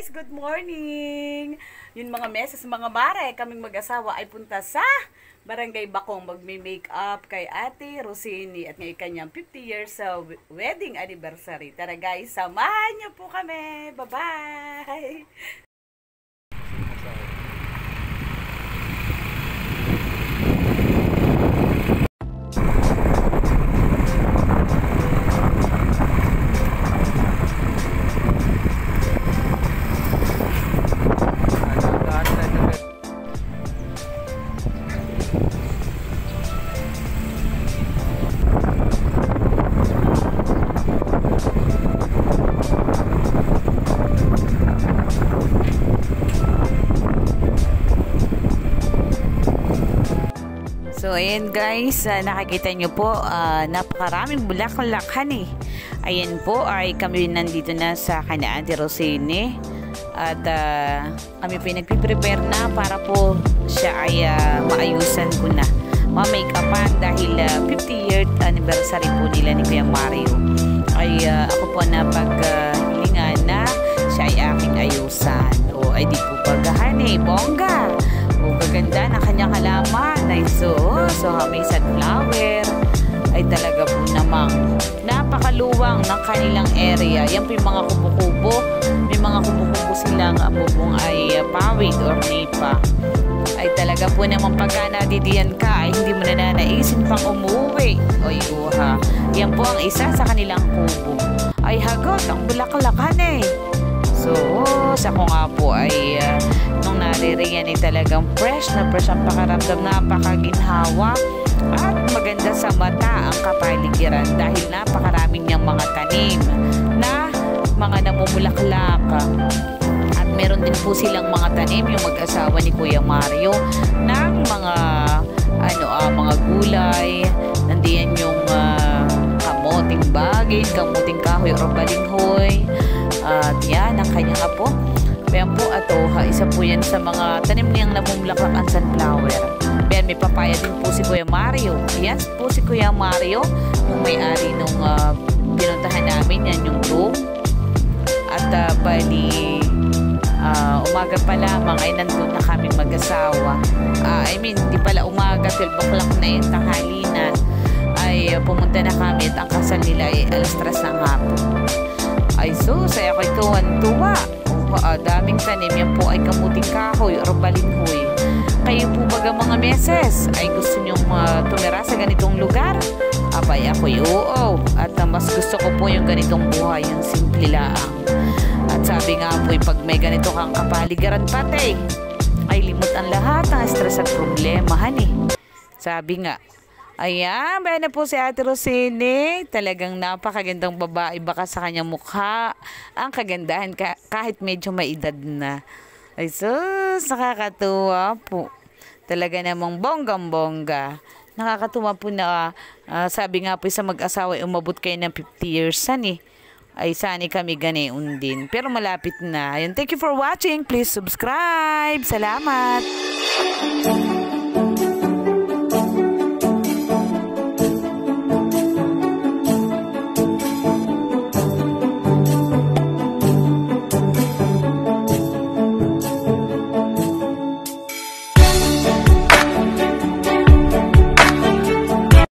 guys, good morning! Yun mga meses, mga mare, kaming mag-asawa ay punta sa Barangay Bakong magme-make up kay Ate Rosini at ngayon kanyang 50 years sa wedding anniversary. Tara guys, samahan niyo po kami! Bye-bye! So, ayan guys, nakikita nyo po, napakaraming bulaklakhan eh. Ayan po, ay kami nandito na sa kanya Ate Rosini. At kami po nagpiprepare na para po siya ay maayusan ko na. Ma-make-upan dahil 50th anniversary po nila ni Kuya Mario. Ay ako po napaghilingan na siya ay aking ayusan. O ay di po bagahan eh, bongga! Gaganda na kanyang halaman ay so may sunflower ay talaga po namang napakaluwang ng kanilang area. Yan po yung mga kubo-kubo, may mga kubo-kubo silang bubong ay pawid or nipa. Ay talaga po naman pagka nadidiyan ka ay hindi mo na naisin pang umuwi o iuha. Yan po ang isa sa kanilang kubo. Ay hagot ang bulaklakan eh. So sa ko nga po ay nung naririyan ay talagang fresh ang pakaramdam, napakaginhawa at maganda sa mata ang kapaligiran dahil napakaraming niyang mga tanim na mga namumulaklak. At meron din po silang mga tanim yung mag-asawa ni Kuya Mario ng mga mga gulay. Nandiyan yung kamuting bagin, kamuting kahoy o balinghoy. At yan ang kanyang apo. Ayan po, isa po yan sa mga tanim niyang namumulaklak ang sunflower. Ayan, may papaya din po si Kuya Mario. Ayan po si Kuya Mario, yung may-ari nung pinuntahan namin, yan yung room. At bali, umaga pa lamang ay nandun na kaming mag-asawa. Di pala umaga, 12 o'clock na yung tanghali na. Ay pumunta na kami at ang kasal nila ay alas 3 ng hapon. Ay saya ko'y tuwan-tuwa. Daming tanim, yan po ay kamuting kahoy o balinghoy. Kayo po baga mga meses ay gusto nyong tumira sa ganitong lugar? Abay ako'y oo. At mas gusto ko po yung ganitong buhay, yung simple laang. At sabi nga po, pag may ganito kang kapaligiran pati, ay limot ang lahat ng stress at problema, honey. Sabi nga. Ayan, bayan na po si Ate Rosini. Talagang napakagandang babae baka sa kanyang mukha. Ang kagandahan kahit medyo may edad na. Ay sus, nakakatuwa po. Talaga namang bonggang-bongga. Nakakatuwa po na sabi nga po sa mag-asawa umabot kayo ng 50 years eh. Ay sani kami ganoon din. Pero malapit na. Ayun, thank you for watching. Please subscribe. Salamat.